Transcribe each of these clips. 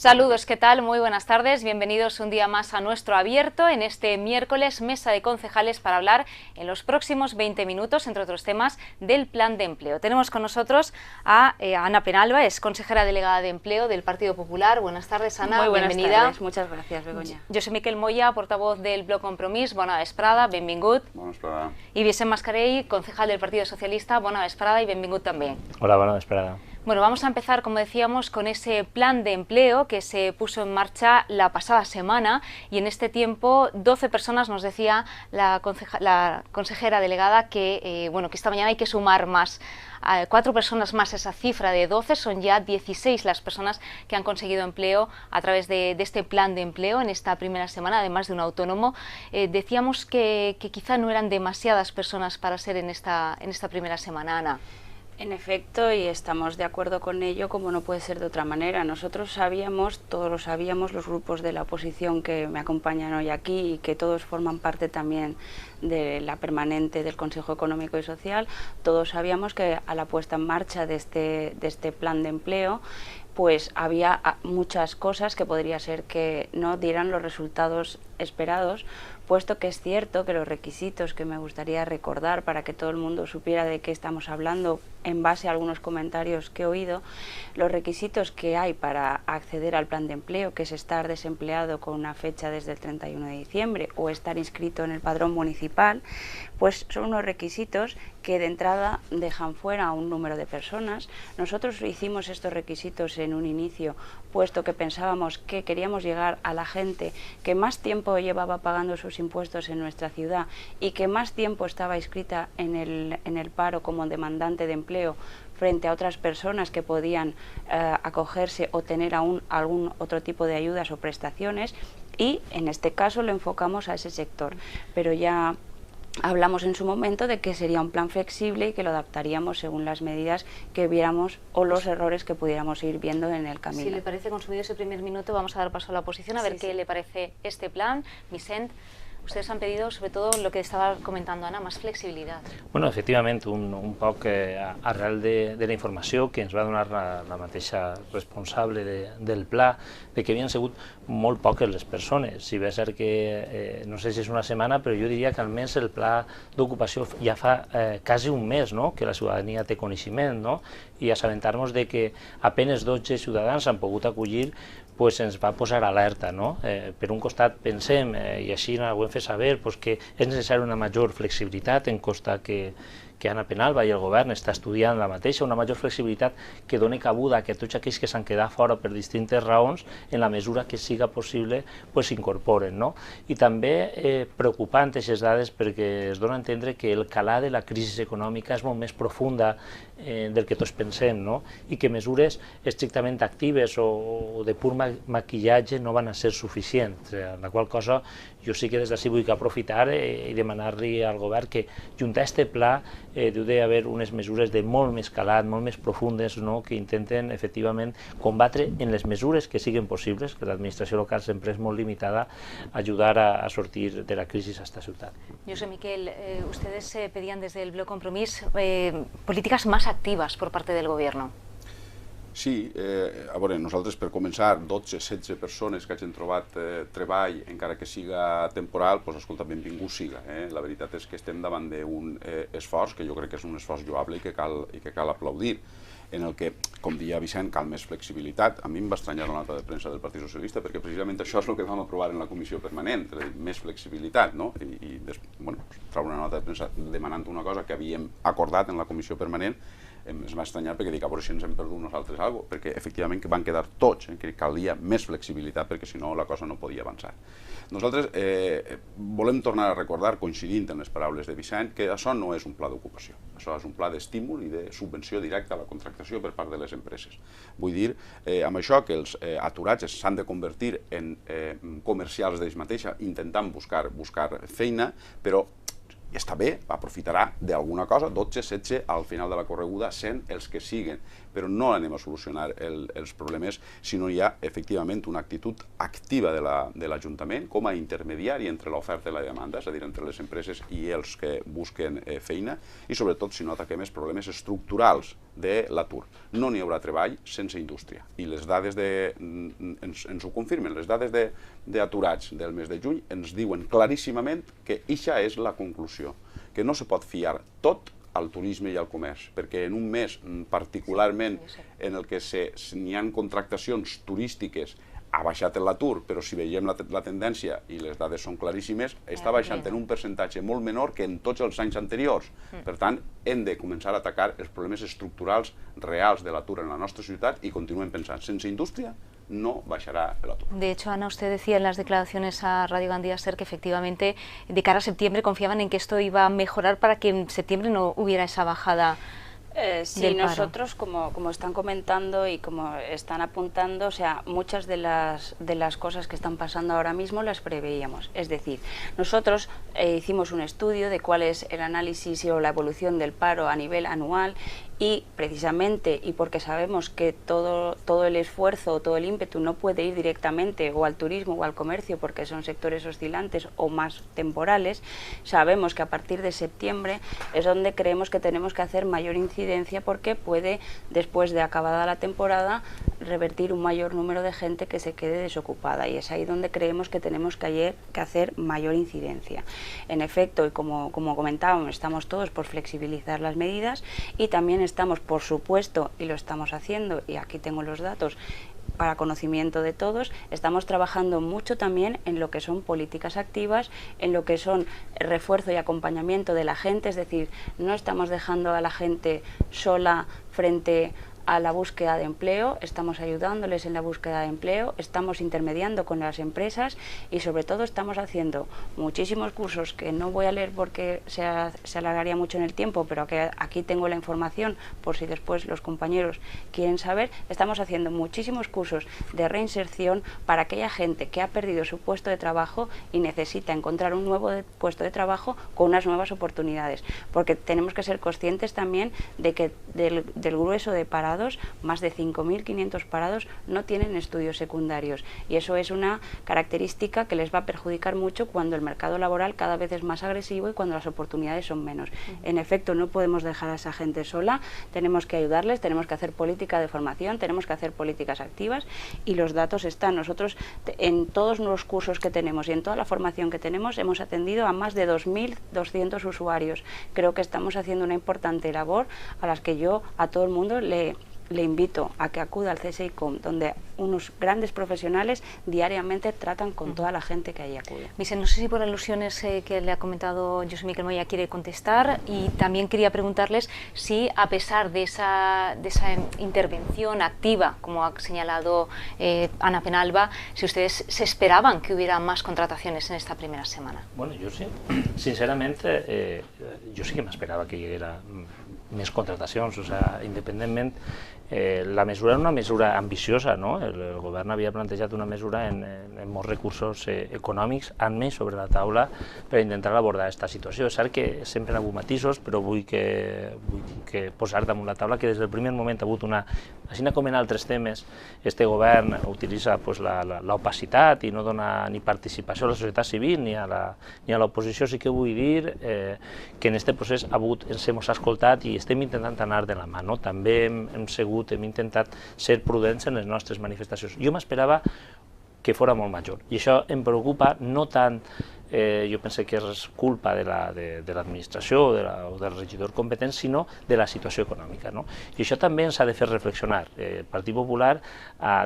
Saludos, ¿qué tal? Muy buenas tardes, bienvenidos un día más a nuestro abierto en este miércoles, mesa de concejales para hablar en los próximos 20 minutos, entre otros temas, del plan de empleo. Tenemos con nosotros a Ana Penalba, es consejera delegada de empleo del Partido Popular. Buenas tardes, Ana, Muy buenas bienvenida. Tardes. Muchas gracias, Begoña. José Miquel Moya, portavoz del Bloc Compromís, bona vesprada, benvingut. Bona vesprada. I Vicent Mascarell, concejal del Partido Socialista, bona vesprada y benvingut también. Hola, bona vesprada. Bueno, vamos a empezar, como decíamos, con ese plan de empleo que se puso en marcha la pasada semana y en este tiempo 12 personas, nos decía la consejera delegada, que, que esta mañana hay que sumar más. 4 personas más, esa cifra de 12, son ya 16 las personas que han conseguido empleo a través de este plan de empleo en esta primera semana, además de un autónomo. Decíamos que quizá no eran demasiadas personas para ser en esta primera semana, Ana. En efecto, y estamos de acuerdo con ello, como no puede ser de otra manera. Nosotros sabíamos, todos lo sabíamos, los grupos de la oposición que me acompañan hoy aquí y que todos forman parte también de la permanente del Consejo Económico y Social, todos sabíamos que a la puesta en marcha de este plan de empleo, pues había muchas cosas que podría ser que no dieran los resultados esperados, puesto que es cierto que los requisitos que me gustaría recordar para que todo el mundo supiera de qué estamos hablando en base a algunos comentarios que he oído, los requisitos que hay para acceder al plan de empleo, que es estar desempleado con una fecha desde el 31 de diciembre o estar inscrito en el padrón municipal, pues son unos requisitos que de entrada dejan fuera a un número de personas. Nosotros hicimos estos requisitos en un inicio, puesto que pensábamos que queríamos llegar a la gente que más tiempo llevaba pagando sus impuestos en nuestra ciudad y que más tiempo estaba inscrita en el paro como demandante de empleo frente a otras personas que podían acogerse o tener aún algún otro tipo de ayudas o prestaciones, y en este caso lo enfocamos a ese sector, pero ya hablamos en su momento de que sería un plan flexible y que lo adaptaríamos según las medidas que viéramos o los errores que pudiéramos ir viendo en el camino. Si le parece, consumido ese primer minuto, vamos a dar paso a la oposición a ver qué le parece este plan. Vicent, ustedes han pedido, sobre todo lo que estaba comentando Ana, más flexibilitat. Bueno, efectivament, un poc arrel de la informació que ens va donar la mateixa responsable del pla, de que havien sigut molt poques les persones. Si bé és cert que, no sé si és una setmana, però jo diria que almenys el pla d'ocupació ja fa quasi un mes, no?, que la ciutadania té coneixement, no?, i assabentar-nos de que apenas 12 ciutadans han pogut acollir, pues ens va posar alerta, no? Per un costat pensem, i així ho hem fet saber, pues que és necessària una major flexibilitat, en costa que Ana Penalba i el govern està estudiant la mateixa, una major flexibilitat que doni cabuda a que tots aquells que s'han quedat fora per distintes raons, en la mesura que siga possible, s'incorporen, no? I també preocupant aquestes dades perquè es dona a entendre que el calar de la crisi econòmica és molt més profunda del que tots pensem, no? I que mesures estrictament actives o de pur maquillatge no van a ser suficients, la qual cosa jo sí que des d'ací vull aprofitar i demanar-li al govern que junt a aquest pla deu d'haver unes mesures de molt més calat, molt més profundes, que intenten efectivament combatre en les mesures que siguin possibles, que l'administració local sempre és molt limitada, ajudar a sortir de la crisi a esta ciutat. José Miquel, ustedes pedían desde el Bloc Compromís políticas más activas por parte del gobierno. Sí, a veure, nosaltres per començar, 12-16 persones que hagin trobat treball, encara que siga temporal, doncs escolta, benvingut siga. La veritat és que estem davant d'un esforç, que jo crec que és un esforç lloable i que cal aplaudir, en el que, com deia Vicent, cal més flexibilitat. A mi em va estranyar la nota de premsa del Partit Socialista, perquè precisament això és el que vam aprovar en la comissió permanent, més flexibilitat, no? I treure una nota de premsa demanant una cosa que havíem acordat en la comissió permanent, es va estranyar perquè dic, a veure si ens hem perdut nosaltres alguna cosa, perquè efectivament que van quedar tots, que calia més flexibilitat perquè si no la cosa no podia avançar. Nosaltres volem tornar a recordar, coincidint en les paraules de Vicent, que això no és un pla d'ocupació, això és un pla d'estímul i de subvenció directa a la contractació per part de les empreses. Vull dir, amb això, que els aturats s'han de convertir en comercials d'ells mateixa, intentant buscar feina, però està bé, aprofitarà d'alguna cosa, 12, 16, al final de la correguda, 100, els que siguen, però no anem a solucionar els problemes si no hi ha efectivament una actitud activa de l'Ajuntament com a intermediari entre l'oferta i la demanda, és a dir, entre les empreses i els que busquen feina, i sobretot si no ataquem els problemes estructurals de l'atur. No n'hi haurà treball sense indústria, i les dades ens ho confirmen, les dades d'aturats del mes de juny ens diuen claríssimament que eixa és la conclusió, que no se pot fiar tot al turisme i al comerç, perquè en un mes particularment en el que n'hi ha contractacions turístiques ha baixat l'atur, però si veiem la tendència, i les dades són claríssimes, està baixant en un percentatge molt menor que en tots els anys anteriors. Per tant, hem de començar a atacar els problemes estructurals reals de l'atur en la nostra ciutat i continuem pensant, sense indústria no baixará el atur. De hecho, Ana, usted decía en las declaraciones a Radio Gandía Ser que efectivamente de cara a septiembre confiaban en que esto iba a mejorar para que en septiembre no hubiera esa bajada. Sí, nosotros, como están comentando y como están apuntando, o sea, muchas de las cosas que están pasando ahora mismo las preveíamos. Es decir, nosotros hicimos un estudio de cuál es el análisis o la evolución del paro a nivel anual y precisamente, y porque sabemos que todo el esfuerzo o todo el ímpetu no puede ir directamente o al turismo o al comercio porque son sectores oscilantes o más temporales, sabemos que a partir de septiembre es donde creemos que tenemos que hacer mayor incidencia porque puede, después de acabada la temporada, revertir un mayor número de gente que se quede desocupada, y es ahí donde creemos que tenemos que hacer mayor incidencia. En efecto, y como comentábamos, estamos todos por flexibilizar las medidas y también estamos, por supuesto, y lo estamos haciendo, y aquí tengo los datos para conocimiento de todos, estamos trabajando mucho también en lo que son políticas activas, en lo que son refuerzo y acompañamiento de la gente, es decir, no estamos dejando a la gente sola frente a la búsqueda de empleo, estamos ayudándoles en la búsqueda de empleo, estamos intermediando con las empresas y sobre todo estamos haciendo muchísimos cursos que no voy a leer porque se alargaría mucho en el tiempo, pero que aquí tengo la información por si después los compañeros quieren saber. Estamos haciendo muchísimos cursos de reinserción para aquella gente que ha perdido su puesto de trabajo y necesita encontrar un nuevo puesto de trabajo con unas nuevas oportunidades, porque tenemos que ser conscientes también de que del grueso de parados, más de 5.500 parados no tienen estudios secundarios, y eso es una característica que les va a perjudicar mucho cuando el mercado laboral cada vez es más agresivo y cuando las oportunidades son menos. En efecto, no podemos dejar a esa gente sola, tenemos que ayudarles, tenemos que hacer política de formación, tenemos que hacer políticas activas, y los datos están. Nosotros en todos los cursos que tenemos y en toda la formación que tenemos hemos atendido a más de 2.200 usuarios. Creo que estamos haciendo una importante labor a las que yo a todo el mundo le invito a que acuda al CSICOM, donde unos grandes profesionales diariamente tratan con toda la gente que allí acude. Vicent, no sé si por alusiones que le ha comentado José Miquel Moya quiere contestar, y también quería preguntarles si, a pesar de esa intervención activa, como ha señalado Ana Penalba, si ustedes se esperaban que hubiera más contrataciones en esta primera semana. Bueno, yo sí, sinceramente, yo sí que m'esperava que hi haguera més contratacions, o sigui, independentment, la mesura era una mesura ambiciosa, no? El govern havia plantejat una mesura en molts recursos econòmics, han més sobre la taula per intentar abordar aquesta situació. És cert que sempre hi ha hagut matisos, però vull que posar damunt la taula que des del primer moment ha hagut una, així com en altres temes, este govern utilitza l'opacitat i no dona ni participació a la societat civil ni a l'oposició. Sí que vull dir que en aquest procés ens hem escoltat i estem intentant anar de la mà. També hem intentat ser prudents en les nostres manifestacions. Jo m'esperava que fos molt major, i això em preocupa no tant, jo penso que és culpa de l'administració o del regidor competent, sinó de la situació econòmica. I això també ens ha de fer reflexionar. El Partit Popular,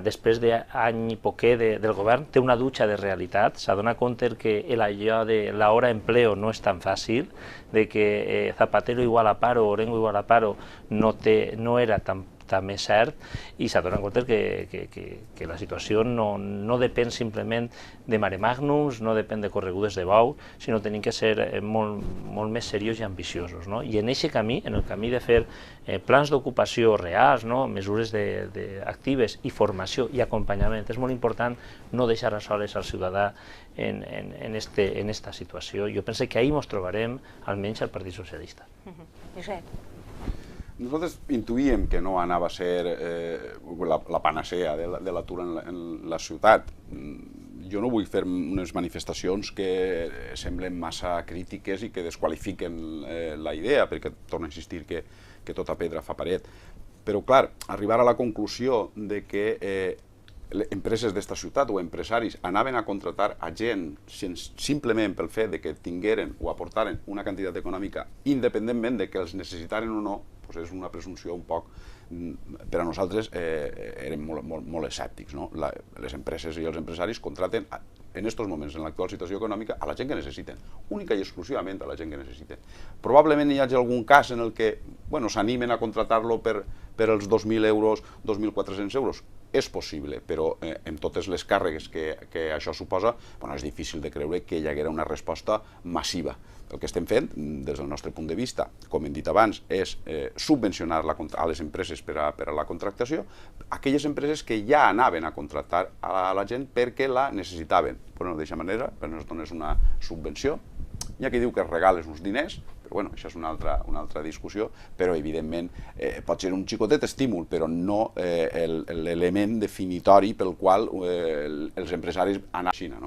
després d'any i poquet del govern, té una dutxa de realitat, s'adona compte que allò de l'hora empleo no és tan fàcil, de que Zapatero igual a paro, Orengo igual a paro, no era tan està més cert i s'ha donat en compte que la situació no depèn simplement de maremagnums, no depèn de corregudes de bou, sinó que tenim que ser molt més seriosos i ambiciosos. I en aquest camí, en el camí de fer plans d'ocupació reals, mesures actives i formació i acompanyament, és molt important no deixar a soles al ciutadà en esta situació. Jo penso que ahir ens trobarem, almenys al Partit Socialista. Josep. Nosaltres intuïem que no anava a ser la panacea de l'atur en la ciutat. Jo no vull fer unes manifestacions que semblen massa crítiques i que desqualifiquen la idea, perquè torno a insistir que tota pedra fa paret. Però, clar, arribar a la conclusió de que empreses d'esta ciutat o empresaris anaven a contratar a gent simplement pel fet de que tingueren o aportaren una quantitat econòmica independentment de que els necessitaren o no, és una presumpció un poc, per a nosaltres érem molt escèptics. Les empreses i els empresaris contraten en aquests moments, en l'actual situació econòmica, a la gent que necessiten, única i exclusivament a la gent que necessiten. Probablement hi hagi algun cas en el que s'animen a contratar-lo per els 2.000 euros, 2.400 euros. És possible, però amb totes les càrregues que això suposa, és difícil de creure que hi haguera una resposta massiva. El que estem fent, des del nostre punt de vista, com hem dit abans, és subvencionar a les empreses per a la contractació, aquelles empreses que ja anaven a contractar a la gent perquè la necessitaven. D'aquesta manera, no es dones una subvenció. Hi ha qui diu que es regales uns diners, però això és una altra discussió, però evidentment pot ser un xicotet estímul, però no l'element definitori pel qual els empresaris han anat a Xina.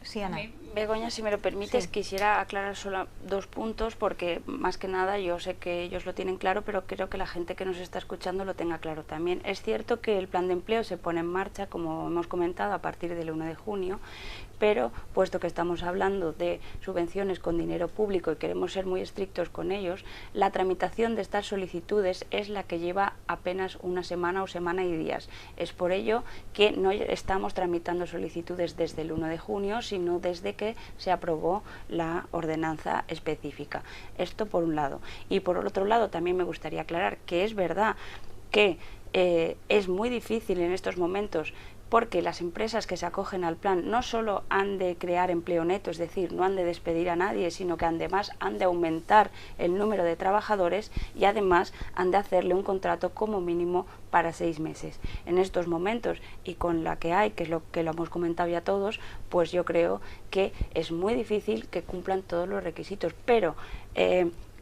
Sí, Ana. Begoña, si me lo permites, quisiera aclarar solo 2 puntos, porque más que nada yo sé que ellos lo tienen claro, pero creo que la gente que nos está escuchando lo tenga claro también. Es cierto que el plan de empleo se pone en marcha, como hemos comentado, a partir del 1 de junio, pero puesto que estamos hablando de subvenciones con dinero público y queremos ser muy estrictos con ellos, la tramitación de estas solicitudes es la que lleva apenas una semana o semana y días. Es por ello que no estamos tramitando solicitudes desde el 1 de junio, sino desde que se aprobó la ordenanza específica. Esto por un lado. Y por otro lado también me gustaría aclarar que es verdad que es muy difícil en estos momentos, porque las empresas que se acogen al plan no solo han de crear empleo neto, es decir, no han de despedir a nadie, sino que además han de aumentar el número de trabajadores y además han de hacerle un contrato como mínimo para 6 meses. En estos momentos, y con la que hay, que es lo que lo hemos comentado ya todos, pues yo creo que es muy difícil que cumplan todos los requisitos, pero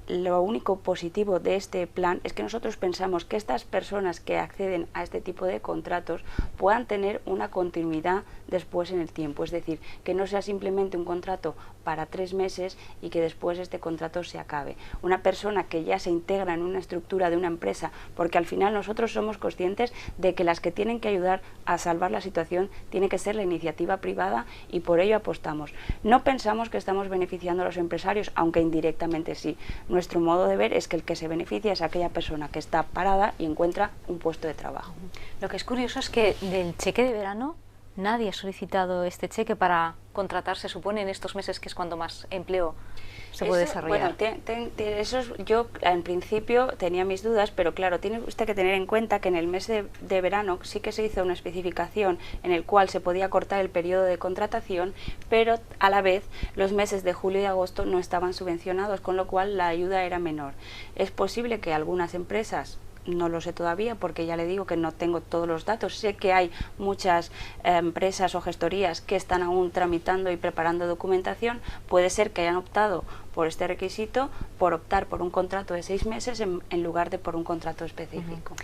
lo único positivo de este plan es que nosotros pensamos que estas personas que acceden a este tipo de contratos puedan tener una continuidad después en el tiempo, es decir, que no sea simplemente un contrato para 3 meses y que después este contrato se acabe. Una persona que ya se integra en una estructura de una empresa, porque al final nosotros somos conscientes de que las que tienen que ayudar a salvar la situación tiene que ser la iniciativa privada y por ello apostamos. No pensamos que estamos beneficiando a los empresarios, aunque indirectamente sí. Nuestro modo de ver es que el que se beneficia es aquella persona que está parada y encuentra un puesto de trabajo. Lo que es curioso es que del cheque de verano nadie ha solicitado este cheque para contratar, se supone, en estos meses que es cuando más empleo se puede desarrollar. Bueno, yo en principio tenía mis dudas, pero claro, tiene usted que tener en cuenta que en el mes de verano sí que se hizo una especificación en el cual se podía cortar el periodo de contratación, pero a la vez los meses de julio y agosto no estaban subvencionados, con lo cual la ayuda era menor. Es posible que algunas empresas, no lo sé todavía porque ya le digo que no tengo todos los datos, sé que hay muchas empresas o gestorías que están aún tramitando y preparando documentación, puede ser que hayan optado por este requisito, por optar por un contrato de 6 meses en lugar de por un contrato específico.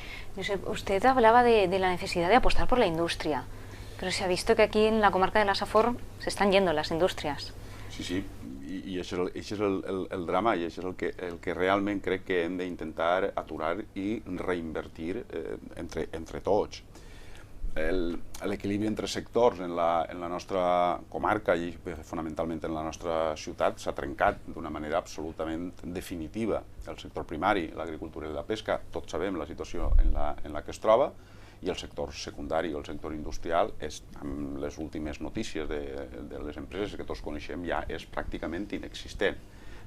Usted hablaba de la necesidad de apostar por la industria, pero se ha visto que aquí en la comarca de la Safor se están yendo las industrias. Sí, i això és el drama i això és el que realment crec que hem d'intentar aturar i reinvertir entre tots. L'equilibri entre sectors en la nostra comarca i fonamentalment en la nostra ciutat s'ha trencat d'una manera absolutament definitiva. El sector primari, l'agricultura i la pesca, tots sabem la situació en la que es troba, i el sector secundari o el sector industrial, amb les últimes notícies de les empreses que tots coneixem, ja és pràcticament inexistent.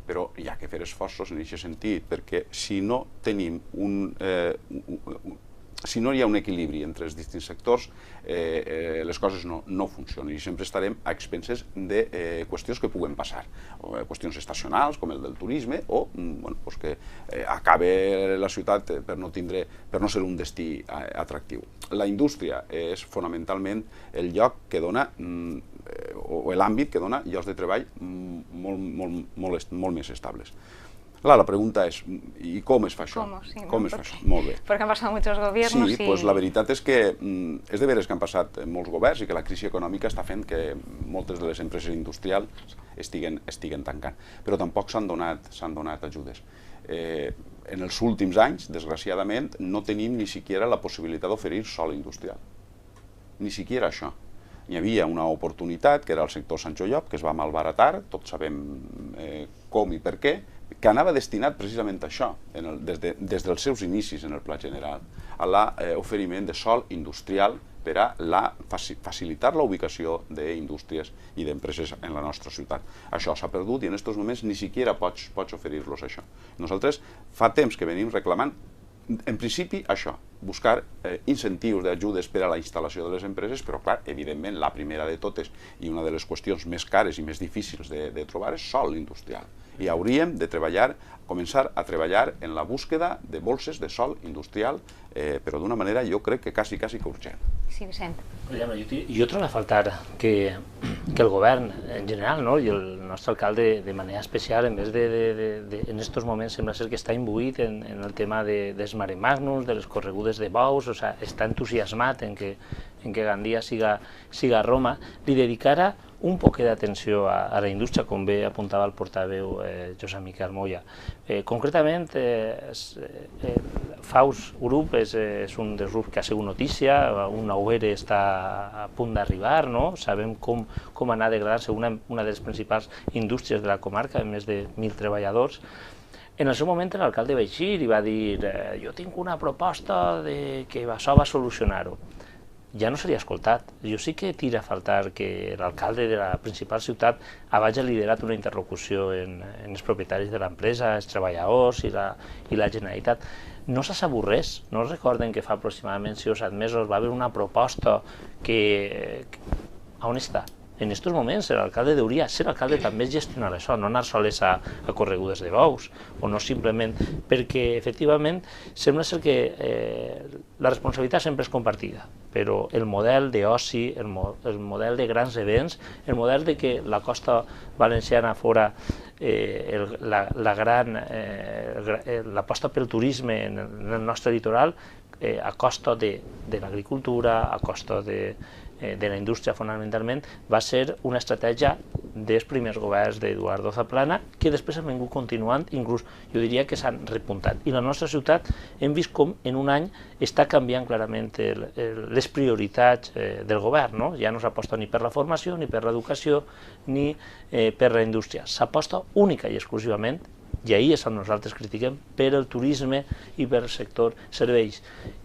però hi ha que fer esforços en aquest sentit, perquè si no tenim si no hi ha un equilibri entre els distints sectors, les coses no funcionen i sempre estarem a expenses de qüestions que puguen passar, qüestions estacionals com el del turisme o que acabe la ciutat per no ser un destí atractiu. La indústria és fonamentalment el lloc que dona o l'àmbit que dona llocs de treball molt més estables. Clar, la pregunta és, i com es fa això? Com es fa això? Molt bé. Perquè han passat molts governs. Sí, doncs la veritat és que és de veres que han passat molts governs i que la crisi econòmica està fent que moltes de les empreses industrials estiguen tancant, però tampoc s'han donat ajudes. En els últims anys, desgraciadament, no tenim ni siquiera la possibilitat d'oferir sòl industrial. Ni siquiera això. Hi havia una oportunitat, que era el sector Sant Joiop, que es va malbaratar, tots sabem com i per què, que anava destinat precisament a això, des dels seus inicis en el pla general, a l'oferiment de sòl industrial per a facilitar la ubicació d'indústries i d'empreses en la nostra ciutat. Això s'ha perdut i en aquests moments ni siquiera pots oferir-los això. Nosaltres fa temps que venim reclamant, en principi, això, buscar incentius d'ajudes per a la instal·lació de les empreses, però, clar, evidentment, la primera de totes i una de les qüestions més cares i més difícils de trobar és sòl industrial. I hauríem de començar a treballar en la búsqueda de bolses de sòl industrial, però d'una manera, jo crec que quasi que urgent. Sí, Vicent. Jo trobo a faltar que el govern en general i el nostre alcalde de manera especial, en vez en aquests moments sembla ser que està imbuït en el tema dels mare magnums, de les corregudes de bous, està entusiasmat en que Gandia siga Roma, li dedicara un poc d'atenció a la indústria, com bé apuntava el portaveu Josep Miquel Moya. Concretament, Faus Group és un dels grups que ha sigut notícia, un nou ERE està a punt d'arribar, sabem com anar degradant-se una de les principals indústries de la comarca, amb més de 1.000 treballadors. En el seu moment l'alcalde va eixir i va dir jo tinc una proposta que això va solucionar-ho. Ja no seria escoltat. Jo sí que tira a faltar que l'alcalde de la principal ciutat hagi liderat una interlocució en els propietaris de l'empresa, els treballadors i la Generalitat. No s'ha sabut res, no recorden que fa aproximadament 6 o 7 mesos va haver una proposta que... On està? En aquests moments l'alcalde hauria ser l'alcalde també gestionar això, no anar soles a corregudes de bous, o no simplement, perquè efectivament sembla ser que la responsabilitat sempre és compartida, però el model d'oci, el model de grans events, el model de que la costa valenciana fora l'aposta pel turisme en el nostre litoral a costa de l'agricultura, a costa de la indústria fonamentalment, va ser una estratègia dels primers governs d'Eduardo Zaplana que després han vingut continuant, inclús jo diria que s'han repuntat. I la nostra ciutat hem vist com en un any està canviant clarament les prioritats del govern, ja no s'aposta ni per la formació, ni per l'educació, ni per la indústria. S'aposta única i exclusivament, i ahir és on nosaltres critiquem, per el turisme i per el sector serveis.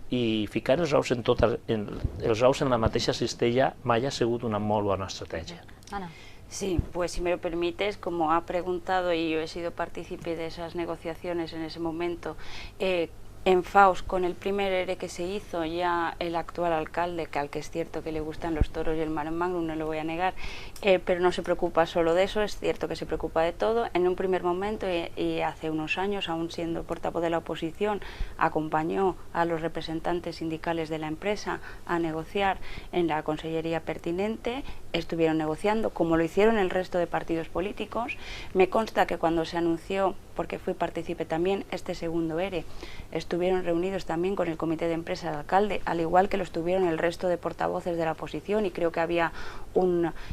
I ficar els ous en la mateixa cistella mai ha sigut una molt bona estratègia. Ana. Sí, pues si me lo permites, como ha preguntado y yo he sido partícipe de esas negociaciones en ese momento, en Faus, con el primer ERE que se hizo, ya el actual alcalde, que al que es cierto que le gustan los toros y el mare magnum, no lo voy a negar, pero no se preocupa solo de eso, es cierto que se preocupa de todo. En un primer momento y hace unos años, aún siendo portavoz de la oposición, acompañó a los representantes sindicales de la empresa a negociar en la consellería pertinente, estuvieron negociando, como lo hicieron el resto de partidos políticos. Me consta que cuando se anunció, porque fui partícipe también, este segundo ERE, estuvieron reunidos también con el comité de empresa del alcalde, al igual que lo estuvieron el resto de portavoces de la oposición, y creo que había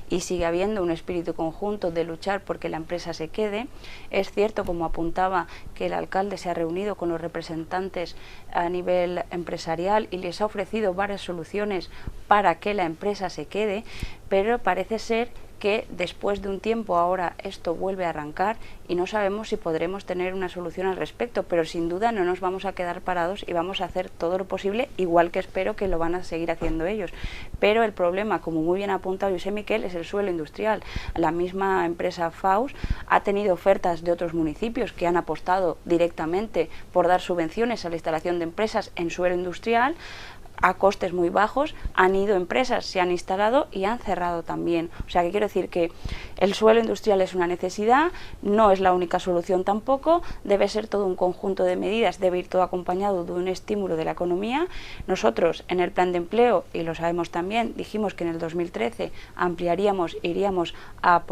y sigue habiendo un espíritu conjunto de luchar porque la empresa se quede. Es cierto, como apuntaba, que el alcalde se ha reunido con los representantes a nivel empresarial y les ha ofrecido varias soluciones para que la empresa se quede, pero parece ser que después de un tiempo ahora esto vuelve a arrancar y no sabemos si podremos tener una solución al respecto, pero sin duda no nos vamos a quedar parados y vamos a hacer todo lo posible, igual que espero que lo van a seguir haciendo ellos. Pero el problema, como muy bien ha apuntado José Miquel, es el suelo industrial. La misma empresa Faus ha tenido ofertas de otros municipios que han apostado directamente por dar subvenciones a la instalación de empresas en suelo industrial a costes muy bajos. Han ido empresas, se han instalado y han cerrado también. O sea, que quiero decir que el suelo industrial es una necesidad, no es la única solución tampoco, debe ser todo un conjunto de medidas, debe ir todo acompañado de un estímulo de la economía. Nosotros en el plan de empleo, y lo sabemos también, dijimos que en el 2013 ampliaríamos, iríamos a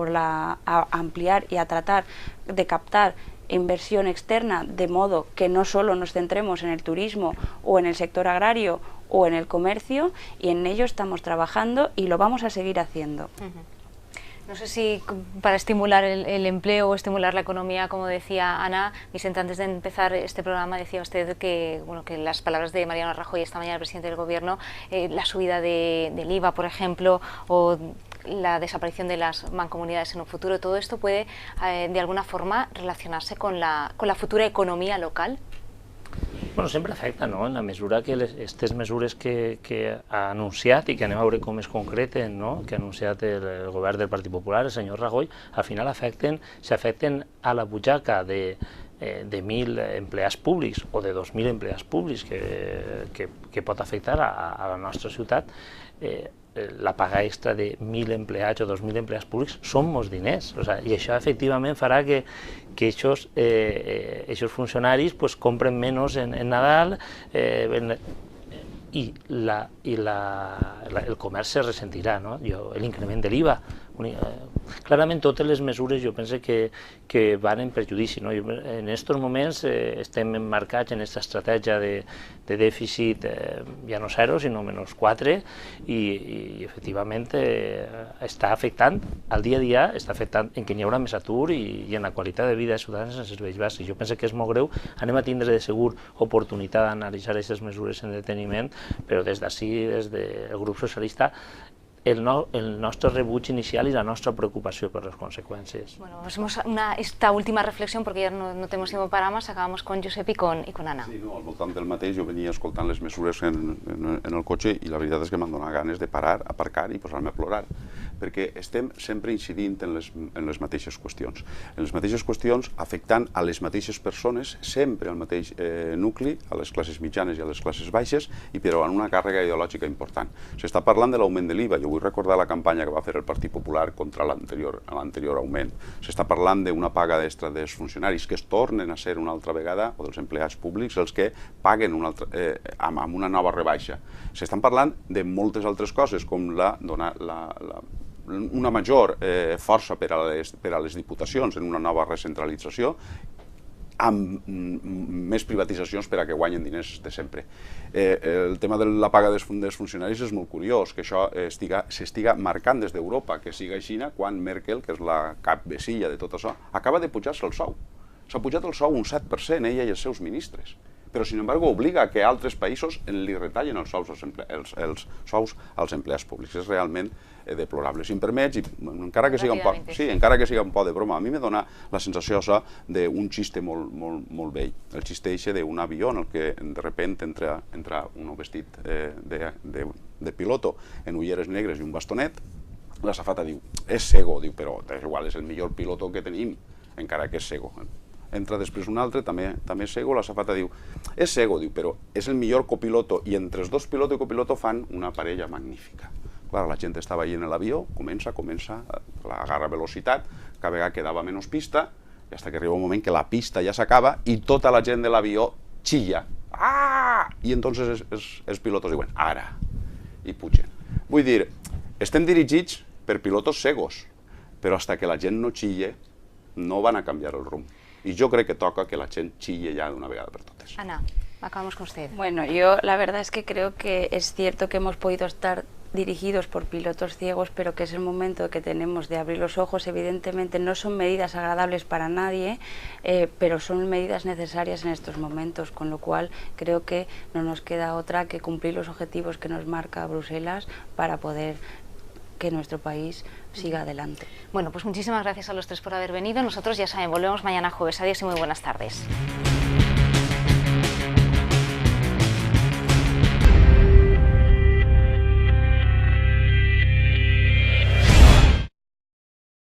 ampliar y a tratar de captar inversión externa, de modo que no solo nos centremos en el turismo o en el sector agrario o en el comercio, y en ello estamos trabajando y lo vamos a seguir haciendo. No sé si para estimular el empleo o estimular la economía, como decía Ana Vicente, antes de empezar este programa decía usted que, bueno, que las palabras de Mariano Rajoy esta mañana, el presidente del Gobierno, la subida del IVA, por ejemplo, o la desaparición de las mancomunidades en un futuro, todo esto puede de alguna forma relacionarse con la futura economia local. Bueno, sempre afecta, no?, en la mesura que aquestes mesures que ha anunciat i que anem a veure com es concreten, no?, que ha anunciat el govern del Partit Popular, el senyor Rajoy, al final s'afecten a la butxaca de 1.000 empleats públics o de 2.000 empleats públics que pot afectar a la nostra ciutat. La paga extra de 1.000 empleats o 2.000 empleats públics són molts diners, i això efectivament farà que aquests funcionaris compren menys en Nadal i el comerç se ressentirà, l'increment de l'IVA. Clarament totes les mesures jo penso que van en perjudici. En aquests moments estem emmarcats en aquesta estratègia de dèficit ja no 0 sinó -4 i efectivament està afectant al dia a dia, està afectant en què hi haurà més atur i en la qualitat de vida dels ciutadans en els serveis bàsics. Jo penso que és molt greu, anem a tindre de segur oportunitat d'analitzar aquestes mesures en deteniment, però des d'ací, des del grup socialista, el nostre rebuig inicial y la nostra preocupación por las consecuencias. Bueno, hacemos esta última reflexión porque ya no tenemos tiempo para más, acabamos con Josep y con Ana. Sí, no, al voltant del mateix, jo venia escoltant les mesures en el cotxe i la veritat és que m'han donat ganes de parar, aparcar i posar-me a plorar, perquè estem sempre incidint en les mateixes qüestions. En les mateixes qüestions, afectant a les mateixes persones, sempre al mateix nucli, a les classes mitjanes i a les classes baixes, i però amb una càrrega ideològica important. S'està parlant de l'augment de l'IVA. Vull recordar la campanya que va fer el Partit Popular contra l'anterior augment. S'està parlant d'una paga extra dels funcionaris que es tornen a ser una altra vegada, o dels empleats públics, els que paguen amb una nova rebaixa. S'estan parlant de moltes altres coses, com donar una major força per a les diputacions en una nova recentralització, amb més privatitzacions per a que guanyen diners de sempre. El tema de la paga dels funcionaris és molt curiós, que això s'estiga marcant des d'Europa, que siga així quan Merkel, que és la capvecilla de tot això, acaba de pujar-se el sou. S'ha pujat el sou un 7%, ella i els seus ministres. Però, sin embargo, obliga que altres països li retallen els sous als empleats públics. És realment deplorable. Si em permets, encara que siga un poc de broma, a mi me dona la sensació d'un xiste molt vell. El xiste d'un avió en el que de repente entra un vestit de piloto en ulleres negres i un bastonet. La azafata diu, és cego, però és igual, és el millor piloto que tenim, encara que és cego. Entra després un altre, també és cego, la azafata diu, és cego, però és el millor copiloto, i entre els dos piloto i copiloto fan una parella magnífica. Clar, la gent està veient l'avió, comença, agarra velocitat, cada vegada quedava menys pista, i fins que arriba un moment que la pista ja s'acaba i tota la gent de l'avió xilla. I entonces els pilotos diuen, ara, i pugen. Vull dir, estem dirigits per pilotos cegos, però fins que la gent no xille, no van a canviar el rumb. Y yo creo que toca que la gente chille ya de una vegada por todas. Ana, acabamos con usted. Bueno, yo la verdad es que creo que es cierto que hemos podido estar dirigidos por pilotos ciegos, pero que es el momento que tenemos de abrir los ojos. Evidentemente no son medidas agradables para nadie, pero son medidas necesarias en estos momentos, con lo cual creo que no nos queda otra que cumplir los objetivos que nos marca Bruselas para poder que nuestro país siga adelante. Bueno, pues muchísimas gracias a los tres por haber venido. Nosotros, ya saben, volvemos mañana jueves. Adiós y muy buenas tardes.